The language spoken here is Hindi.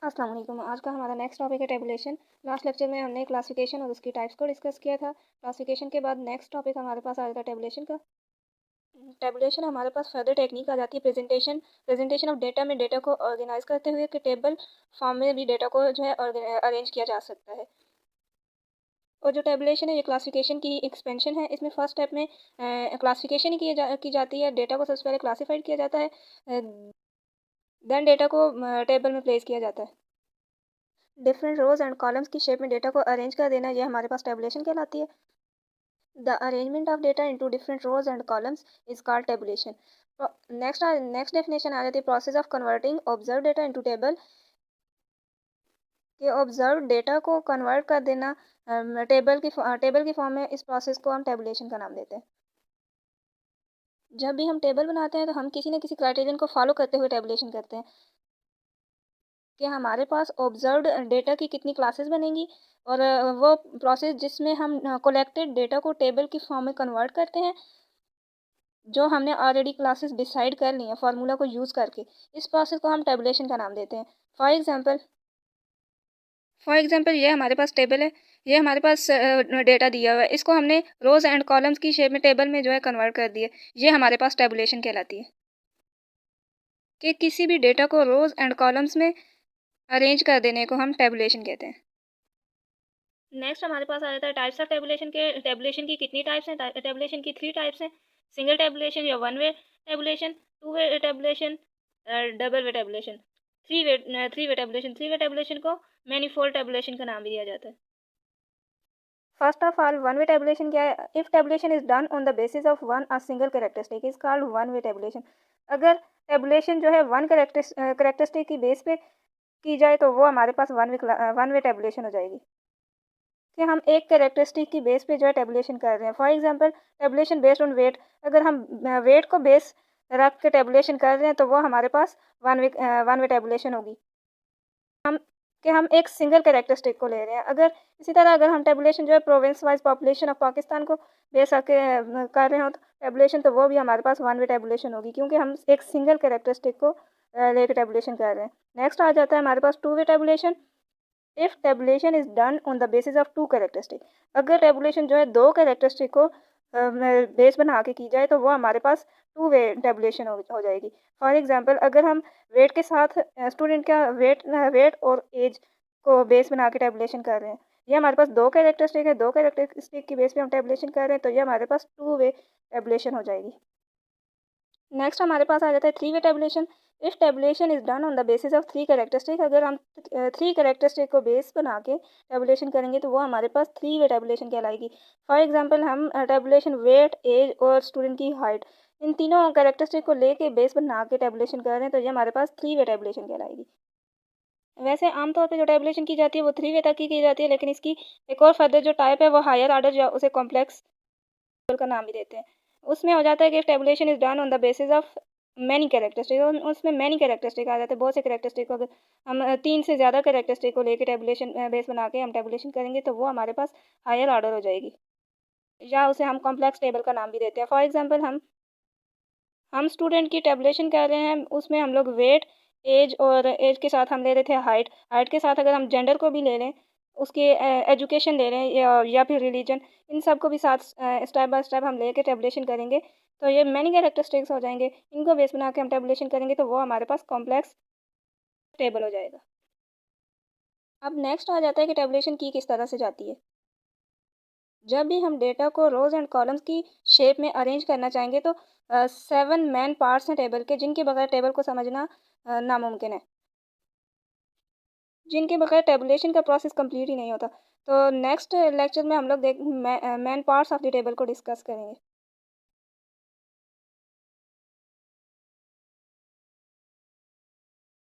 अस्सलाम वालेकुम। आज का हमारा नेक्स्ट टॉपिक है टेबुलेशन। लास्ट लेक्चर में हमने क्लासिफिकेशन और उसकी टाइप्स को डिस्कस किया था। क्लासिफिकेशन के बाद नेक्स्ट टॉपिक हमारे पास आ जाता है टेबुलेशन का। टेबुलेशन हमारे पास फर्दर टेक्निक आ जाती है प्रेजेंटेशन ऑफ डेटा में डेटा को ऑर्गेनाइज करते हुए कि टेबल फॉर्म में भी डेटा को जो है अरेंज किया जा सकता है। और जो टेबुलेशन है ये क्लासिफिकेशन की एक्सपेंशन है। इसमें फर्स्ट स्टेप में क्लासिफिकेशन की जाती है। डेटा को सबसे पहले क्लासीफाइड किया जाता है, देन डेटा को टेबल में प्लेस किया जाता है। डिफरेंट रोज एंड कॉलम्स की शेप में डेटा को अरेंज कर देना, यह हमारे पास टेबुलेशन कहलाती है। The arrangement of data into different rows and columns is called tabulation. Next definition आ जाती है process of converting observe data into table. कि ऑब्जर्व डेटा को कन्वर्ट कर देना टेबल की फॉर्म में, इस प्रोसेस को हम टेबुलेशन का नाम देते हैं। जब भी हम टेबल बनाते हैं तो हम किसी न किसी क्राइटेरियन को फॉलो करते हुए टेबुलेशन करते हैं कि हमारे पास ऑब्जर्व्ड डेटा की कितनी क्लासेस बनेंगी, और वो प्रोसेस जिसमें हम कलेक्टेड डेटा को टेबल की फॉर्म में कन्वर्ट करते हैं, जो हमने ऑलरेडी क्लासेस डिसाइड कर ली हैं फार्मूला को यूज़ करके, इस प्रोसेस को हम टेबुलेशन का नाम देते हैं। फॉर एग्जांपल ये हमारे पास टेबल है, ये हमारे पास डेटा दिया हुआ है, इसको हमने रोज एंड कॉलम्स की शेप में टेबल में जो है कन्वर्ट कर दिया। ये हमारे पास टेबुलेशन कहलाती है कि किसी भी डेटा को रोज एंड कॉलम्स में अरेंज कर देने को हम टेबुलेशन कहते हैं। नेक्स्ट हमारे पास आ जाता है टाइप्स ऑफ टेबुलेशन के। टेबुलेशन की कितनी टाइप्स हैं? टेबुलेशन की 3 टाइप्स हैं। सिंगल टेबुलेशन या one way tabulation, two way tabulation, double way tabulation, three way tabulation को मैनीफोल्ड टेबुलेशन का नाम भी दिया जाता है। First of all one way tabulation क्या है? If tabulation is done on the basis of one a single characteristic is called one way tabulation. अगर टेबुलेशन जो है वन कैरेक्टरिस्टिक की बेस पे की जाए तो वो हमारे पास वन वे टेबुलेशन हो जाएगी कि हम एक कैरेक्टरिस्टिक की बेस पे जो है टेबुलेशन कर रहे हैं। For example tabulation based on weight, अगर हम वेट को बेस रख के टेबुलेशन कर रहे हैं तो वो हमारे पास वन वे टेबुलेशन होगी। हम हम एक सिंगल कैरेक्टरिस्टिक को ले रहे हैं। अगर इसी तरह अगर हम टेबुलेशन जो है province wise population of Pakistan को बेस रख के कर रहे हो तो टेबुलेशन, तो वो भी हमारे पास वन वे टेबुलेशन होगी क्योंकि हम एक सिंगल कैरेक्टरिस्टिक को लेके टेबुलेशन कर रहे हैं। नेक्स्ट आ जाता है हमारे पास two way tabulation. If tabulation is done on the basis of two characteristic, अगर टेबुलेशन जो है दो कैरेक्टरिस्टिक को बेस बना के की जाए तो वो हमारे पास टू वे टेबुलेशन हो जाएगी। फॉर एग्जांपल अगर हम वेट के साथ स्टूडेंट का वेट और एज को बेस बना के टेबुलेशन कर रहे हैं, ये हमारे पास दो कैरेक्टरिस्टिक है, दो कैरेक्टरिस्टिक की बेस पे हम टेबुलेशन कर रहे हैं, तो ये हमारे पास टू वे टेबुलेशन हो जाएगी। नेक्स्ट हमारे पास आ जाता है three way tabulation. If tabulation is done on the basis of three characteristic, अगर हम थ्री कैरेक्टरिस्टिक को बेस बना के टेबुलेशन करेंगे तो वो हमारे पास थ्री वे टेबुलेशन कहलाएगी। फॉर एग्जांपल हम टेबुलेशन वेट, एज और स्टूडेंट की हाइट, इन तीनों कैरेक्टरिस्टिक को लेके बेस बना के टेबुलेशन कर रहे हैं तो ये हमारे पास थ्री वे टेबुलेशन कहलाएगी। वैसे आमतौर पे जो टेबुलेशन की जाती है वो थ्री वे तक की जाती है, लेकिन इसकी एक और फर्दर जो टाइप है वो हायर ऑर्डर, या उसे कॉम्प्लेक्स का नाम भी देते हैं। उसमें हो जाता है कि tabulation is done on the basis of many characteristic, और उसमें मैनी कैरेक्टरिस्टिक आ जाते हैं, बहुत से कैरेक्टरिस्टिक को अगर हम तीन से ज़्यादा कैरेक्टरिस्टिक को लेकर टेबुलेशन बेस बना के हम टेबुलेशन करेंगे तो वो हमारे पास हायर ऑर्डर हो जाएगी, या उसे हम कॉम्प्लेक्स टेबल का नाम भी देते हैं। फॉर एग्जांपल हम स्टूडेंट की टेबुलेशन कर रहे हैं, उसमें हम लोग वेट, एज और एज के साथ हम ले रहे थे हाइट, हाइट के साथ अगर हम जेंडर को भी ले लें, उसके एजुकेशन ले लें या फिर रिलीजन, इन सब को भी साथ स्टेप बाय स्टेप हम लेके टेबुलेशन करेंगे तो ये मैनी कैरेक्टरिस्टिक्स हो जाएंगे। इनको बेस बना के हम टेबुलेशन करेंगे तो वो हमारे पास कॉम्प्लेक्स टेबल हो जाएगा। अब नेक्स्ट आ जाता है कि टेबुलेशन की किस तरह से जाती है। जब भी हम डेटा को रोज एंड कॉलम्स की शेप में अरेंज करना चाहेंगे तो 7 मेन पार्ट्स हैं टेबल के, जिनके बगैर टेबल को समझना नामुमकिन है, जिनके बगैर टेबुलेशन का प्रोसेस कंप्लीट ही नहीं होता। तो नेक्स्ट लेक्चर में हम लोग main parts of the table को डिस्कस करेंगे।